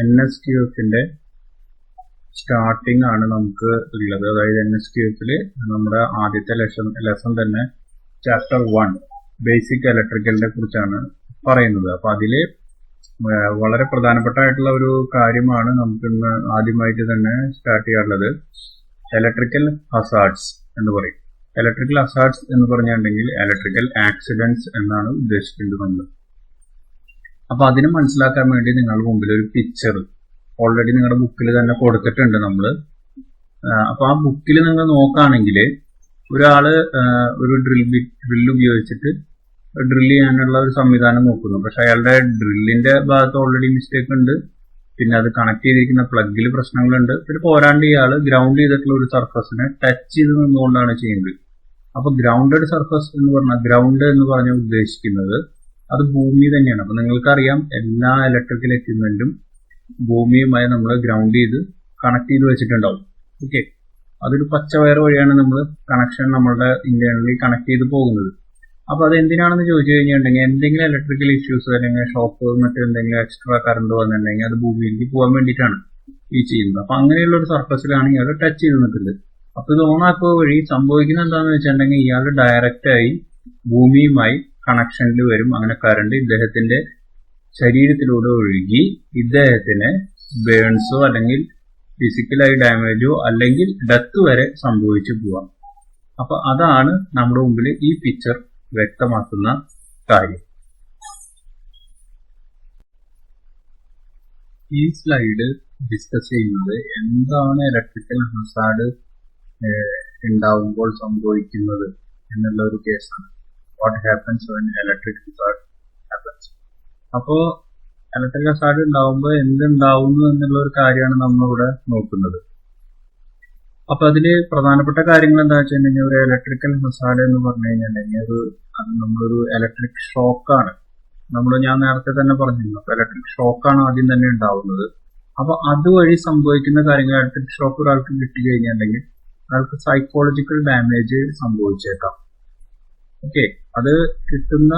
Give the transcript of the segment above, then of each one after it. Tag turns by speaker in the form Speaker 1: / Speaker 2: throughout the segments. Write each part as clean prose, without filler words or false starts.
Speaker 1: NSQFന്റെ starting ആണ് നമുക്ക് ഉള്ളത്. അതായത് NSQFല് നമ്മുടെ ആദ്യത്തെ ലെസൺ തന്നെ ചാപ്റ്റർ 1 ബേസിക് ഇലക്ട്രിക്കലിനെ കുറിച്ചാണ് പറയുന്നത്. അപ്പൊ അതില് വളരെ പ്രധാനപ്പെട്ടായിട്ടുള്ള ഒരു കാര്യമാണ് നമുക്ക് ഇന്ന് ആദ്യമായിട്ട് തന്നെ സ്റ്റാർട്ട് ചെയ്യാറുള്ളത്. ഇലക്ട്രിക്കൽ ഹസാർഡ്സ് എന്ന് പറയും. ഇലക്ട്രിക്കൽ ഹസാർഡ്സ് എന്ന് പറഞ്ഞിട്ടുണ്ടെങ്കിൽ ഇലക്ട്രിക്കൽ ആക്സിഡന്റ്സ് എന്നാണ് ഉദ്ദേശിക്കുന്നത് നമ്മൾ. അപ്പൊ അതിന് മനസ്സിലാക്കാൻ വേണ്ടി നിങ്ങളുടെ മുമ്പിൽ ഒരു പിക്ചർ ഓൾറെഡി നിങ്ങളുടെ ബുക്കിൽ തന്നെ കൊടുത്തിട്ടുണ്ട് നമ്മള്. അപ്പൊ ആ ബുക്കിൽ നിങ്ങൾ നോക്കുകയാണെങ്കിൽ ഒരാള് ഒരു ഡ്രിൽ ഉപയോഗിച്ചിട്ട് ഡ്രിൽ ചെയ്യാനുള്ള ഒരു സംവിധാനം നോക്കുന്നു. പക്ഷെ അയാളുടെ ഡ്രില്ലിന്റെ ഭാഗത്ത് ഓൾറെഡി മിസ്റ്റേക്ക് ഉണ്ട്. പിന്നെ അത് കണക്ട് ചെയ്തിരിക്കുന്ന പ്ലഗിൽ പ്രശ്നങ്ങളുണ്ട്. പിന്നെ പോരാണ്ട് ഇയാൾ ഗ്രൗണ്ട് ചെയ്തിട്ടുള്ള ഒരു സർഫസിനെ ടച്ച് ചെയ്ത് നിന്നുകൊണ്ടാണ് ചെയ്യുന്നത്. അപ്പൊ ഗ്രൗണ്ടഡ് സർഫസ് എന്ന് പറഞ്ഞാൽ ഗ്രൗണ്ട് എന്ന് പറഞ്ഞാൽ ഉദ്ദേശിക്കുന്നത് അത് ഭൂമി തന്നെയാണ്. അപ്പൊ നിങ്ങൾക്കറിയാം എല്ലാ ഇലക്ട്രിക്കൽ എക്യുപ്മെന്റും ഭൂമിയുമായി നമ്മൾ ഗ്രൗണ്ട് ചെയ്ത് കണക്ട് ചെയ്ത് വെച്ചിട്ടുണ്ടാവും. ഓക്കെ, അതൊരു പച്ച വയർ വഴിയാണ് നമ്മൾ കണക്ഷൻ നമ്മളുടെ ഇന്റേണലി കണക്ട് ചെയ്ത് പോകുന്നത്. അപ്പൊ അത് എന്തിനാണെന്ന് ചോദിച്ചു കഴിഞ്ഞിട്ടുണ്ടെങ്കിൽ എന്തെങ്കിലും ഇലക്ട്രിക്കൽ ഇഷ്യൂസ് അല്ലെങ്കിൽ ഷോക്ക് മറ്റെന്തെങ്കിലും എക്സ്ട്രാ കറണ്ട് വന്നിട്ടുണ്ടെങ്കിൽ അത് ഭൂമിയിലേക്ക് പോകാൻ വേണ്ടിയിട്ടാണ് ഈ ചെയ്യുന്നത്. അപ്പൊ അങ്ങനെയുള്ള ഒരു സർഫസിലാണ് ഇയാൾ ടച്ച് ചെയ്ത് നിൽക്കുന്നത്. അപ്പൊ ഇത് ഓണാക്കുക വഴി സംഭവിക്കുന്നത് എന്താണെന്ന് വെച്ചിട്ടുണ്ടെങ്കിൽ ഇയാൾ ഡയറക്റ്റ് ആയി ഭൂമിയുമായി കണക്ഷനിൽ വരും. അങ്ങനെ കറണ്ട് ഇദ്ദേഹത്തിന്റെ ശരീരത്തിലൂടെ ഒഴുകി ഇദ്ദേഹത്തിന് ബേൺസോ അല്ലെങ്കിൽ ഫിസിക്കലായി ഡാമേജോ അല്ലെങ്കിൽ ഡെത്ത് വരെ സംഭവിച്ചു പോവാം. അപ്പൊ അതാണ് നമ്മുടെ മുമ്പിൽ ഈ പിക്ചർ വ്യക്തമാക്കുന്ന കാര്യം. ഈ സ്ലൈഡ് ഡിസ്കസ് ചെയ്യുന്നത് എന്താണ് ഇലക്ട്രിക്കൽ ഹസാർഡ് ഉണ്ടാവുമ്പോൾ സംഭവിക്കുന്നത് എന്നുള്ള ഒരു കേസാണ്. What happens when electric Hazard happens. അപ്പോ ഇലക്ട്രിക് ഹസാർഡ് ഉണ്ടാവുമ്പോൾ എന്തുണ്ടാവുന്നു എന്നുള്ള ഒരു കാര്യമാണ് നമ്മളിവിടെ നോക്കുന്നത്. അപ്പൊ അതില് പ്രധാനപ്പെട്ട കാര്യങ്ങൾ എന്താ വെച്ചിട്ടുണ്ടെങ്കിൽ ഒരു ഇലക്ട്രിക്കൽ ഹസാർഡ് എന്ന് പറഞ്ഞു കഴിഞ്ഞിട്ടുണ്ടെങ്കിൽ അത് നമ്മളൊരു ഇലക്ട്രിക് ഷോക്കാണ്. ഞാൻ നേരത്തെ തന്നെ പറഞ്ഞിരുന്നു. അപ്പൊ ഇലക്ട്രിക് ഷോക്കാണ് ആദ്യം തന്നെ ഉണ്ടാവുന്നത്. അപ്പൊ അതുവഴി സംഭവിക്കുന്ന കാര്യങ്ങൾ ഇലക്ട്രിക് ഷോക്ക് ഒരാൾക്ക് കിട്ടി കഴിഞ്ഞിട്ടുണ്ടെങ്കിൽ അയാൾക്ക് സൈക്കോളജിക്കൽ ഡാമേജ് സംഭവിച്ചേക്കാം. ഓക്കെ, അത് കിട്ടുന്ന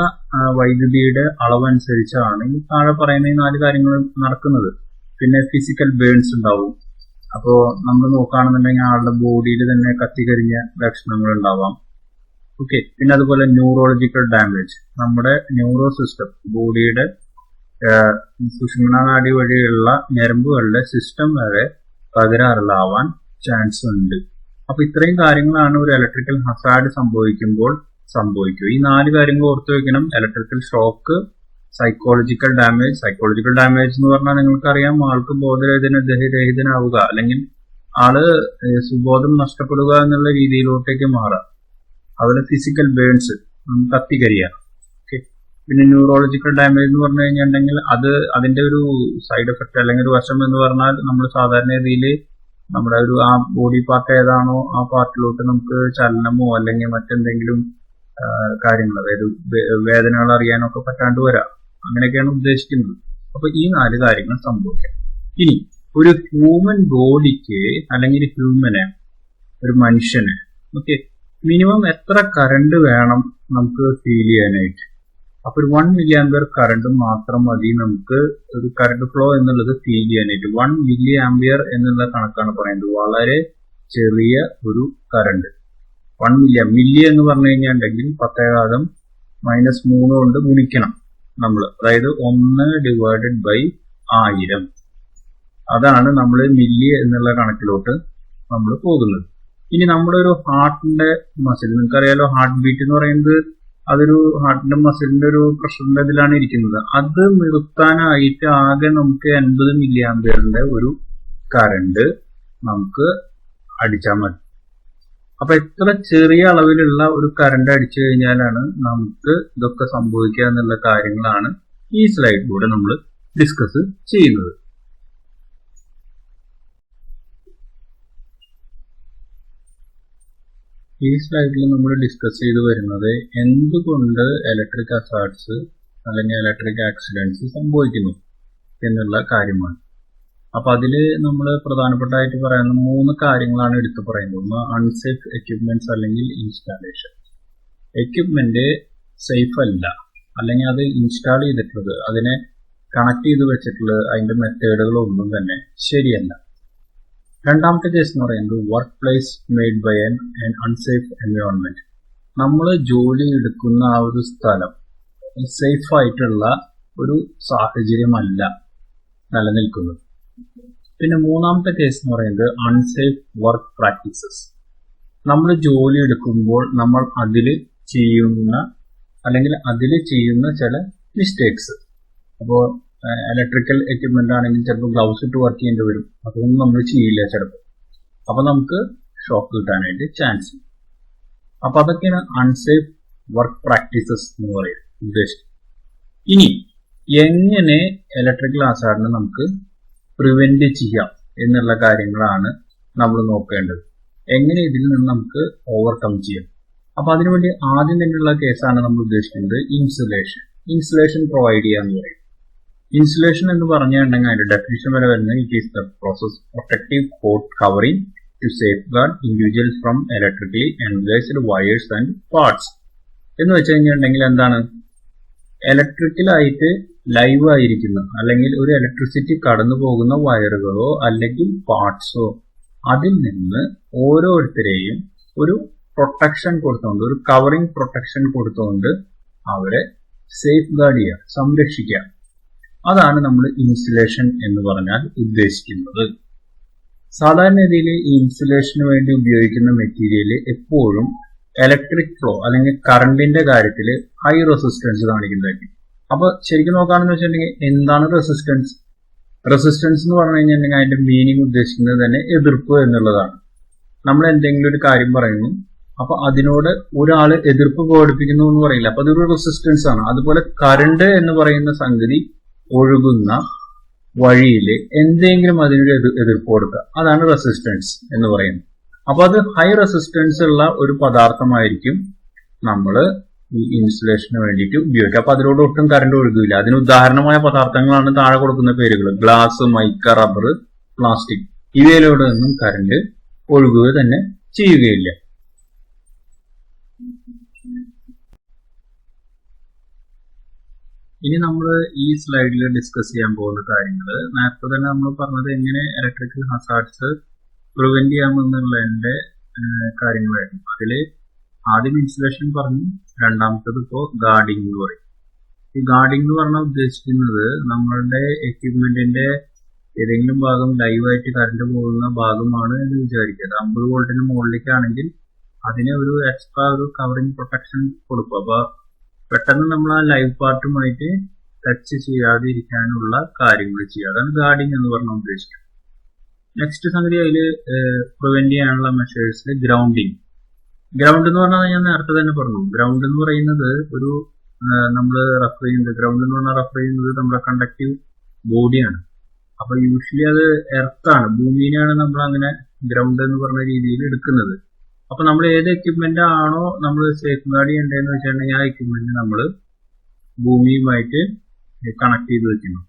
Speaker 1: വൈദ്യുതിയുടെ അളവനുസരിച്ചാണ് ഈ താഴെ പറയുന്ന ഈ 4 കാര്യങ്ങൾ നടക്കുന്നത്. പിന്നെ ഫിസിക്കൽ ബേൺസ് ഉണ്ടാവും. അപ്പോ നമ്മൾ നോക്കുകയാണെന്നുണ്ടെങ്കിൽ ആളുടെ ബോഡിയിൽ തന്നെ കത്തിക്കരിഞ്ഞ ലക്ഷണങ്ങൾ ഉണ്ടാവാം. ഓക്കെ, പിന്നെ അതുപോലെ ന്യൂറോളജിക്കൽ ഡാമേജ്, നമ്മുടെ ന്യൂറോ സിസ്റ്റം ബോഡിയുടെ സുഷുമ്നാ നാഡി വഴിയുള്ള ഞരമ്പുകളുടെ സിസ്റ്റം വരെ തകരാറിലാവാൻ ചാൻസ് ഉണ്ട്. അപ്പൊ ഇത്രയും കാര്യങ്ങളാണ് ഒരു ഇലക്ട്രിക്കൽ ഹസാർഡ് സംഭവിക്കുമ്പോൾ സംഭവിക്കും. ഈ 4 കാര്യങ്ങൾ ഓർത്തു വെക്കണം. Electrical shock, psychological damage. Psychological damage എന്ന് പറഞ്ഞാൽ നിങ്ങൾക്കറിയാം ആൾക്ക് ബോധരഹിതനാവുക അല്ലെങ്കിൽ ആള് സുബോധം നഷ്ടപ്പെടുക എന്നുള്ള രീതിയിലോട്ടേക്ക് മാറാം. അതുപോലെ ഫിസിക്കൽ ബേൺസ്, കത്തിക്കരിയ. ഓക്കെ, പിന്നെ ന്യൂറോളജിക്കൽ ഡാമേജ് എന്ന് പറഞ്ഞു കഴിഞ്ഞിട്ടുണ്ടെങ്കിൽ അതിന്റെ ഒരു സൈഡ് എഫക്ട് അല്ലെങ്കിൽ ഒരു വശം എന്ന് പറഞ്ഞാൽ നമ്മൾ സാധാരണ രീതിയിൽ നമ്മുടെ ആ ബോഡി പാർട്ട് ഏതാണോ ആ പാർട്ടിലോട്ട് നമുക്ക് ചലനമോ അല്ലെങ്കിൽ മറ്റെന്തെങ്കിലും കാര്യങ്ങൾ, അതായത് വേദനകൾ അറിയാനൊക്കെ പറ്റാണ്ട് വരാം. അങ്ങനെയൊക്കെയാണ് ഉദ്ദേശിക്കുന്നത്. അപ്പൊ ഈ 4 കാര്യങ്ങൾ സംഭവിക്കാം. ഇനി ഒരു ഹ്യൂമൻ ബോഡിക്ക് അല്ലെങ്കിൽ ഒരു മനുഷ്യന് മിനിമം എത്ര കറണ്ട് വേണം നമുക്ക് ഫീൽ ചെയ്യാനായിട്ട്? അപ്പൊ ഒരു 1 മില്ലി ആംപിയർ കറണ്ട് മാത്രം മതി നമുക്ക് ഒരു കറണ്ട് ഫ്ലോ എന്നുള്ളത് ഫീൽ ചെയ്യാനായിട്ട്. 1 മില്ലി ആംപിയർ എന്നുള്ള കണക്കാണ് പറയുന്നത്. വളരെ ചെറിയ ഒരു കറണ്ട്. 1 മില്ലി എന്ന് പറഞ്ഞു കഴിഞ്ഞിട്ടുണ്ടെങ്കിൽ 10⁻³ കൊണ്ട് ഗുണിക്കണം നമ്മൾ. അതായത് 1/1000. അതാണ് നമ്മൾ മില്ലി എന്നുള്ള കണക്കിലോട്ട് നമ്മൾ പോകുന്നത്. ഇനി നമ്മുടെ ഒരു ഹാർട്ടിന്റെ മസിൽ, നിങ്ങൾക്കറിയാലോ ഹാർട്ട് ബീറ്റ് എന്ന് പറയുന്നത് അതൊരു ഹാർട്ടിന്റെ മസിലിന്റെ ഒരു പ്രഷറിന്റെ ഇതിലാണ് ഇരിക്കുന്നത്. അത് നിർത്താനായിട്ട് ആകെ നമുക്ക് 80 മില്ലി ആംപിയറിന്റെ ഒരു കറണ്ട് നമുക്ക് അടിച്ചാൽ മതി. അപ്പൊ എത്ര ചെറിയ അളവിലുള്ള ഒരു കറണ്ട് അടിച്ചു കഴിഞ്ഞാലാണ് നമുക്ക് ഇതൊക്കെ സംഭവിക്കുക എന്നുള്ള കാര്യങ്ങളാണ് ഈ സ്ലൈഡിലൂടെ നമ്മൾ ഡിസ്കസ് ചെയ്യുന്നത്. ഈ സ്ലൈഡിൽ നമ്മൾ ഡിസ്കസ് ചെയ്തു വരുന്നത് എന്തുകൊണ്ട് ഇലക്ട്രിക് ഹസാർഡ്സ് അല്ലെങ്കിൽ ഇലക്ട്രിക് ആക്സിഡന്റ്സ് സംഭവിക്കുന്നു എന്നുള്ള കാര്യമാണ്. അപ്പൊ അതില് നമ്മൾ പ്രധാനപ്പെട്ടായിട്ട് പറയുന്ന 3 കാര്യങ്ങളാണ് എടുത്തു പറയുന്നത്. ഒന്ന് അൺസേഫ് എക്യുപ്മെന്റ്സ് അല്ലെങ്കിൽ ഇൻസ്റ്റാളേഷൻ. എക്യുപ്മെന്റ് സേഫ് അല്ല, അല്ലെങ്കിൽ അത് ഇൻസ്റ്റാൾ ചെയ്തിട്ടുള്ളത്, അതിനെ കണക്ട് ചെയ്ത് വെച്ചിട്ടുള്ള അതിന്റെ മെത്തേഡുകളൊന്നും തന്നെ ശരിയല്ല. രണ്ടാമത്തെ കേസ് എന്ന് പറയുന്നത് work place made by an unsafe environment. നമ്മൾ ജോലി എടുക്കുന്ന ആ ഒരു സ്ഥലം സേഫ് ആയിട്ടുള്ള ഒരു സാഹചര്യമല്ല നിലനിൽക്കുന്നത്. പിന്നെ മൂന്നാമത്തെ കേസ് എന്ന് പറയുന്നത് അൺസേഫ് വർക്ക് പ്രാക്ടീസസ്. നമ്മൾ ജോലി എടുക്കുമ്പോൾ നമ്മൾ അതിൽ ചെയ്യുന്ന ചില മിസ്റ്റേക്സ്. അപ്പോൾ ഇലക്ട്രിക്കൽ എക്യുപ്മെന്റ് ആണെങ്കിൽ ചിലപ്പോൾ ഗ്ലൗസ് ഇട്ട് വർക്ക് ചെയ്യേണ്ടി വരും. അതൊന്നും നമ്മൾ ചെയ്യില്ല ചിലപ്പോൾ. അപ്പൊ നമുക്ക് ഷോക്ക് കിട്ടാനായിട്ട് ചാൻസ് ഉണ്ട്. അപ്പൊ അതൊക്കെയാണ് അൺസേഫ് വർക്ക് പ്രാക്ടീസസ് എന്ന് പറയുന്നത് ഉദ്ദേശിച്ചത്. ഇനി എങ്ങനെ ഇലക്ട്രിക്കൽ ഹസാർഡിനെ നമുക്ക് പ്രിവെന്റ് ചെയ്യാം എന്നുള്ള കാര്യങ്ങളാണ് നമ്മൾ നോക്കേണ്ടത്. എങ്ങനെ ഇതിൽ നിന്ന് നമുക്ക് ഓവർകം ചെയ്യാം. അപ്പൊ അതിനുവേണ്ടി ആദ്യം തന്നെയുള്ള കേസാണ് നമ്മൾ ഉദ്ദേശിക്കുന്നത് ഇൻസുലേഷൻ പ്രൊവൈഡ് ചെയ്യുക എന്ന് പറയും. ഇൻസുലേഷൻ എന്ന് പറഞ്ഞിട്ടുണ്ടെങ്കിൽ അതിന്റെ ഡെഫിനിഷൻ വരെ വരുന്നത് it is the process protective coat covering to safeguard individuals from electrically engaged wires and parts. എന്ന് വെച്ച് കഴിഞ്ഞിട്ടുണ്ടെങ്കിൽ എന്താണ്, ഇലക്ട്രിക്കലായിട്ട് ലൈവ് ആയിരിക്കുന്ന അല്ലെങ്കിൽ ഒരു ഇലക്ട്രിസിറ്റി കടന്നു പോകുന്ന വയറുകളോ അല്ലെങ്കിൽ പാർട്സോ അതിൽ നിന്ന് ഓരോരുത്തരെയും ഒരു പ്രൊട്ടക്ഷൻ കൊടുത്തുകൊണ്ട്, ഒരു കവറിംഗ് പ്രൊട്ടക്ഷൻ കൊടുത്തുകൊണ്ട് അവരെ സേഫ് ഗാർഡ് ചെയ്യുക, സംരക്ഷിക്കുക. അതാണ് നമ്മൾ ഇൻസുലേഷൻ എന്ന് പറഞ്ഞാൽ ഉദ്ദേശിക്കുന്നത്. സാധാരണ രീതിയിൽ ഈ ഇൻസുലേഷന് വേണ്ടി ഉപയോഗിക്കുന്ന മെറ്റീരിയൽ എപ്പോഴും ഇലക്ട്രിക് ഫ്ലോ അല്ലെങ്കിൽ കറണ്ടിന്റെ കാര്യത്തിൽ ഹൈ റെസിസ്റ്റൻസ് കാണിക്കുന്നതായിരിക്കും. അപ്പൊ ശരിക്കും നോക്കുകയാണെന്ന് വെച്ചിട്ടുണ്ടെങ്കിൽ എന്താണ് റെസിസ്റ്റൻസ് എന്ന് പറഞ്ഞു കഴിഞ്ഞിട്ടുണ്ടെങ്കിൽ അതിന്റെ മീനിങ് ഉദ്ദേശിക്കുന്നത് തന്നെ എതിർപ്പ് എന്നുള്ളതാണ്. നമ്മൾ എന്തെങ്കിലും ഒരു കാര്യം പറയുന്നു, അപ്പൊ അതിനോട് ഒരാൾ എതിർപ്പ് പ്രകടിപ്പിക്കുന്നു എന്ന് പറയില്ല, അപ്പൊ അതൊരു റെസിസ്റ്റൻസ് ആണ്. അതുപോലെ കറണ്ട് എന്ന് പറയുന്ന സംഗതി ഒഴുകുന്ന വഴിയിൽ എന്തെങ്കിലും അതിനൊരു എതിർപ്പ് കൊടുക്കുക, അതാണ് റെസിസ്റ്റൻസ് എന്ന് പറയുന്നത്. അപ്പൊ അത് ഹൈ റെസിസ്റ്റൻസ് ഉള്ള ഒരു പദാർത്ഥമായിരിക്കും നമ്മൾ ഈ ഇൻസുലേഷന് വേണ്ടിയിട്ട് ഉപയോഗിക്കുക. അപ്പൊ അതിലൂടെ ഒട്ടും കറണ്ട് ഒഴുകില്ല. അതിന് ഉദാഹരണമായ പദാർത്ഥങ്ങളാണ് താഴെ കൊടുക്കുന്ന പേരുകൾ: ഗ്ലാസ്, മൈക്ക, റബ്ബർ, പ്ലാസ്റ്റിക്. ഇവയിലൂടെ ഒന്നും കറണ്ട് ഒഴുകുക തന്നെ ചെയ്യുകയില്ല. ഇനി നമ്മൾ ഈ സ്ലൈഡിൽ ഡിസ്കസ് ചെയ്യാൻ പോകുന്ന കാര്യങ്ങൾ നേരത്തെ തന്നെ നമ്മൾ പറഞ്ഞത് എങ്ങനെ ഇലക്ട്രിക്കൽ ഹസാർഡ്സ് പ്രിവെന്റ് ചെയ്യാമെന്നുള്ളതിന്റെ കാര്യങ്ങളായിരുന്നു. അതില് ആദ്യം ഇൻസുലേഷൻ പറഞ്ഞു, രണ്ടാമത്തത് ഇപ്പോൾ ഗാർഡിംഗ് എന്ന് പറയും. ഈ ഗാർഡിംഗ് എന്ന് പറഞ്ഞാൽ ഉദ്ദേശിക്കുന്നത് നമ്മളുടെ എക്യുപ്മെന്റിന്റെ ഏതെങ്കിലും ഭാഗം ലൈവായിട്ട് കറണ്ട് പോകുന്ന ഭാഗമാണ് എന്ന് വിചാരിക്കുക. 50 വോൾട്ടിന് മുകളിലേക്കാണെങ്കിൽ അതിന് ഒരു എക്സ്ട്രാ ഒരു കവറിംഗ് പ്രൊട്ടക്ഷൻ കൊടുക്കും. അപ്പൊ പെട്ടെന്ന് നമ്മൾ ആ ലൈവ് പാർട്ടുമായിട്ട് ടച്ച് ചെയ്യാതെ ഇരിക്കാനുള്ള കാര്യങ്ങൾ ചെയ്യുക. അതാണ് ഗാർഡിംഗ് എന്ന് പറഞ്ഞാൽ ഉദ്ദേശിക്കുന്നത്. നെക്സ്റ്റ് സംഗതി അതിൽ പ്രിവെന്റ് ചെയ്യാനുള്ള മെഷേഴ്സിൽ ഗ്രൗണ്ടിങ് എന്ന് പറഞ്ഞാൽ ഞാൻ നേരത്തെ തന്നെ പറഞ്ഞു. ഗ്രൗണ്ട് എന്ന് പറയുന്നത് ഒരു നമ്മൾ റെഫർ ചെയ്യുന്നത്, ഗ്രൗണ്ട് എന്ന് പറഞ്ഞാൽ റെഫർ ചെയ്യുന്നത് നമ്മുടെ കണ്ടക്റ്റീവ് ബോഡിയാണ്. അപ്പൊ യൂഷ്വലി അത് എർത്താണ്, ഭൂമിനെയാണ് നമ്മൾ അങ്ങനെ ഗ്രൗണ്ട് എന്ന് പറഞ്ഞ രീതിയിൽ എടുക്കുന്നത്. അപ്പൊ നമ്മൾ ഏത് എക്യുപ്മെന്റ് ആണോ നമ്മൾ സേഫ് ഗാർഡ് ചെയ്യേണ്ടതെന്ന് വെച്ചിട്ടുണ്ടെങ്കിൽ ആ എക്യുപ്മെന്റ് നമ്മൾ ഭൂമിയുമായിട്ട് കണക്ട് ചെയ്ത് വെക്കുന്നു.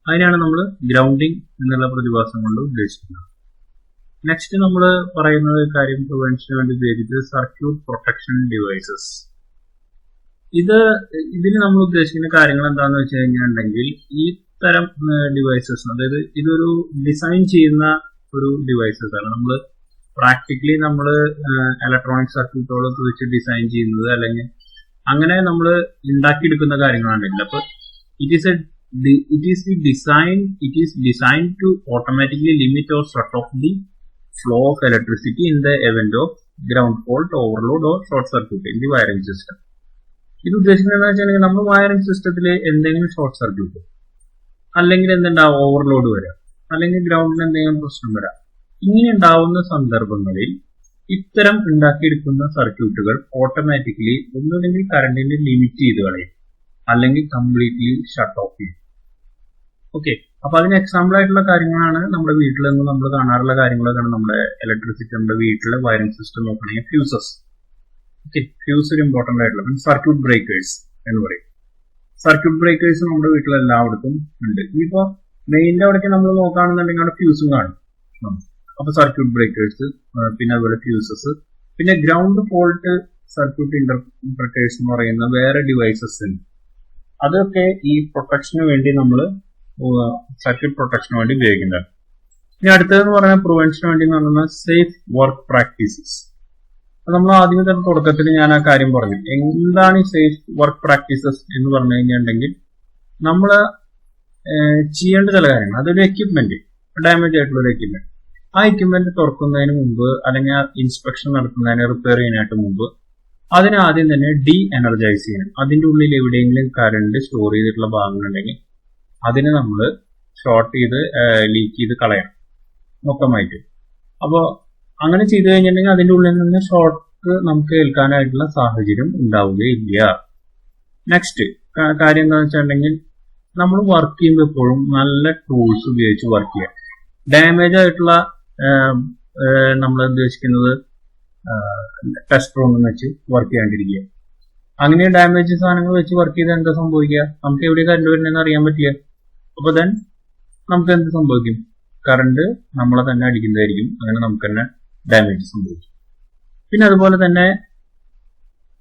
Speaker 1: അതിനാണ് നമ്മൾ ഗ്രൗണ്ടിങ് എന്നുള്ള പ്രതിഭാസം കൊണ്ട് ഉദ്ദേശിക്കുന്നത്. നെക്സ്റ്റ് നമ്മൾ പറയുന്ന കാര്യം പ്രിവെൻഷന് വേണ്ടി ഉപയോഗിച്ചത് സർക്യൂട്ട് പ്രൊട്ടക്ഷൻ ഡിവൈസസ്. ഇതിന് നമ്മൾ ഉദ്ദേശിക്കുന്ന കാര്യങ്ങൾ എന്താണെന്ന് വെച്ച് കഴിഞ്ഞിട്ടുണ്ടെങ്കിൽ ഈ തരം ഡിവൈസസ്, അതായത് ഇതൊരു ഡിസൈൻ ചെയ്യുന്ന ഒരു ഡിവൈസസ് ആണ്. നമ്മൾ പ്രാക്ടിക്കലി നമ്മൾ ഇലക്ട്രോണിക് സർക്യൂട്ടുകളൊക്കെ വെച്ച് ഡിസൈൻ ചെയ്യുന്നത് അല്ലെങ്കിൽ അങ്ങനെ നമ്മൾ ഉണ്ടാക്കിയെടുക്കുന്ന കാര്യങ്ങളാണെങ്കിൽ, അപ്പൊ it is design to automatically limit or shut off the flow of electricity in the event of ground fault, overload or short circuit in the wiring system. ഇത് ഉദ്ദേശിക്കുന്നത് വെച്ചിട്ടുണ്ടെങ്കിൽ നമ്മൾ വയറിംഗ് സിസ്റ്റത്തിൽ എന്തെങ്കിലും ഷോർട്ട് സർക്യൂട്ട് അല്ലെങ്കിൽ എന്തുണ്ടാവും, ഓവർലോഡ് വരാം, അല്ലെങ്കിൽ ഗ്രൗണ്ടിന് എന്തെങ്കിലും പ്രശ്നം വരാം. ഇങ്ങനെ ഉണ്ടാവുന്ന സന്ദർഭങ്ങളിൽ ഇത്തരം ഉണ്ടാക്കിയെടുക്കുന്ന സർക്യൂട്ടുകൾ ഓട്ടോമാറ്റിക്കലി ഒന്നുമില്ലെങ്കിൽ കറണ്ടിനെ ലിമിറ്റ് ചെയ്ത് കളയും, അല്ലെങ്കിൽ കംപ്ലീറ്റ്ലി ഷട്ട് ഓഫ് ചെയ്യും. ഓക്കെ, അപ്പൊ അതിന് എക്സാമ്പിൾ ആയിട്ടുള്ള കാര്യങ്ങളാണ് നമ്മുടെ വീട്ടിൽ നിന്ന് നമ്മൾ കാണാറുള്ള കാര്യങ്ങളൊക്കെയാണ്. നമ്മുടെ ഇലക്ട്രിസിറ്റി, നമ്മുടെ വീട്ടിലെ വയറിംഗ് സിസ്റ്റം നോക്കണമെങ്കിൽ ഫ്യൂസസ്. ഓക്കെ, ഫ്യൂസ് ഒരു ഇമ്പോർട്ടന്റ് ആയിട്ടുള്ള, പിന്നെ സർക്യൂട്ട് ബ്രേക്കേഴ്സ് എന്ന് പറയും. സർക്യൂട്ട് ബ്രേക്കേഴ്സ് നമ്മുടെ വീട്ടിൽ എല്ലായിടത്തും ഉണ്ട്. ഇനിയിപ്പോ മെയിൻ്റെ അവിടേക്ക് നമ്മൾ നോക്കുകയാണെന്നുണ്ടെങ്കിൽ അവിടെ ഫ്യൂസും കാണും. അപ്പൊ സർക്യൂട്ട് ബ്രേക്കേഴ്സ്, പിന്നെ അതുപോലെ ഫ്യൂസസ്, പിന്നെ ഗ്രൗണ്ട് ഫോൾട്ട് സർക്യൂട്ട് ഇന്റർപ്രിറ്റേഴ്സ് എന്ന് പറയുന്ന വേറെ ഡിവൈസസ് ഉണ്ട്. അതൊക്കെ ഈ പ്രൊട്ടക്ഷന് വേണ്ടി നമ്മൾ സർക്യൂട്ട് പ്രൊട്ടക്ഷന് വേണ്ടി ഉപയോഗിക്കുന്നത്. ഇനി അടുത്തതെന്ന് പറഞ്ഞാൽ പ്രിവെൻഷന് വേണ്ടി എന്ന് പറയുന്നത് സേഫ് വർക്ക് പ്രാക്ടീസസ്. നമ്മൾ ആദ്യമേ തന്നെ തുടക്കത്തിൽ ഞാൻ ആ കാര്യം പറഞ്ഞു. എന്താണ് ഈ സേഫ് വർക്ക് പ്രാക്ടീസസ് എന്ന് പറഞ്ഞു കഴിഞ്ഞിട്ടുണ്ടെങ്കിൽ നമ്മൾ ചെയ്യേണ്ട ചില കാര്യങ്ങൾ. അതൊരു എക്യുപ്മെന്റ്, ഡാമേജ് ആയിട്ടുള്ള ഒരു എക്യുപ്മെന്റ്. ആ എക്യുപ്മെന്റ് തുറക്കുന്നതിന് മുമ്പ് അല്ലെങ്കിൽ ഇൻസ്പെക്ഷൻ നടത്തുന്നതിന് റിപ്പയർ ചെയ്യാനായിട്ട് മുമ്പ് അതിന് ആദ്യം തന്നെ ഡി എനർജൈസ് ചെയ്യണം. അതിന്റെ ഉള്ളിൽ എവിടെയെങ്കിലും കറണ്ട് സ്റ്റോർ ചെയ്തിട്ടുള്ള ഭാഗങ്ങളുണ്ടെങ്കിൽ അതിനെ നമ്മൾ ഷോർട്ട് ചെയ്ത് ലീക്ക് ചെയ്ത് കളയണം മൊത്തമായിട്ട്. അപ്പോൾ അങ്ങനെ ചെയ്തു കഴിഞ്ഞിട്ടുണ്ടെങ്കിൽ അതിന്റെ ഉള്ളിൽ നിന്ന് ഷോർട്ട് നമുക്ക് ഏൽക്കാനായിട്ടുള്ള സാഹചര്യം ഉണ്ടാവുകയില്ല. നെക്സ്റ്റ് കാര്യം എന്താണെന്ന് വെച്ചിട്ടുണ്ടെങ്കിൽ നമ്മൾ വർക്ക് ചെയ്യുമ്പോൾ എപ്പോഴും നല്ല ടൂൾസ് ഉപയോഗിച്ച് വർക്ക് ചെയ്യാം. ഡാമേജ് ആയിട്ടുള്ള നമ്മൾ ഉദ്ദേശിക്കുന്നത് ടെസ്റ്റർ ഒന്നും വെച്ച് വർക്ക് ചെയ്യാണ്ടിരിക്കുക. അങ്ങനെ ഡാമേജ് സാധനങ്ങൾ വെച്ച് വർക്ക് ചെയ്താൽ എന്താ സംഭവിക്കുക? നമുക്ക് എവിടെ കറണ്ട് വരുന്നതെന്ന് അറിയാൻ പറ്റില്ല. അപ്പൊ ദെൻ നമുക്ക് എന്ത് സംഭവിക്കും? കറണ്ട് നമ്മളെ തന്നെ അടിക്കുന്നതായിരിക്കും. അങ്ങനെ നമുക്ക് തന്നെ ഡാമേജ് സംഭവിക്കും. പിന്നെ അതുപോലെ തന്നെ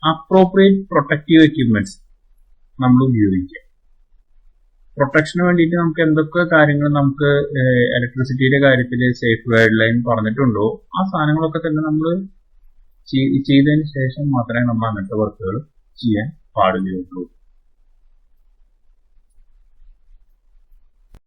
Speaker 1: അപ്രോപ്രിയേറ്റ് പ്രൊട്ടക്റ്റീവ് എക്യുപ്മെന്റ്സ് നമ്മൾ ഉപയോഗിക്കുക. പ്രൊട്ടക്ഷന് വേണ്ടിയിട്ട് നമുക്ക് എന്തൊക്കെ കാര്യങ്ങൾ നമുക്ക് ഇലക്ട്രിസിറ്റിയുടെ കാര്യത്തിൽ സേഫ് ഗൈഡ് ലൈൻ പറഞ്ഞിട്ടുണ്ടോ ആ സാധനങ്ങളൊക്കെ തന്നെ നമ്മൾ ചെയ്തതിന് ശേഷം മാത്രമേ നമ്മൾ അങ്ങനത്തെ വർക്കുകൾ ചെയ്യാൻ പാടുകയുള്ളൂ.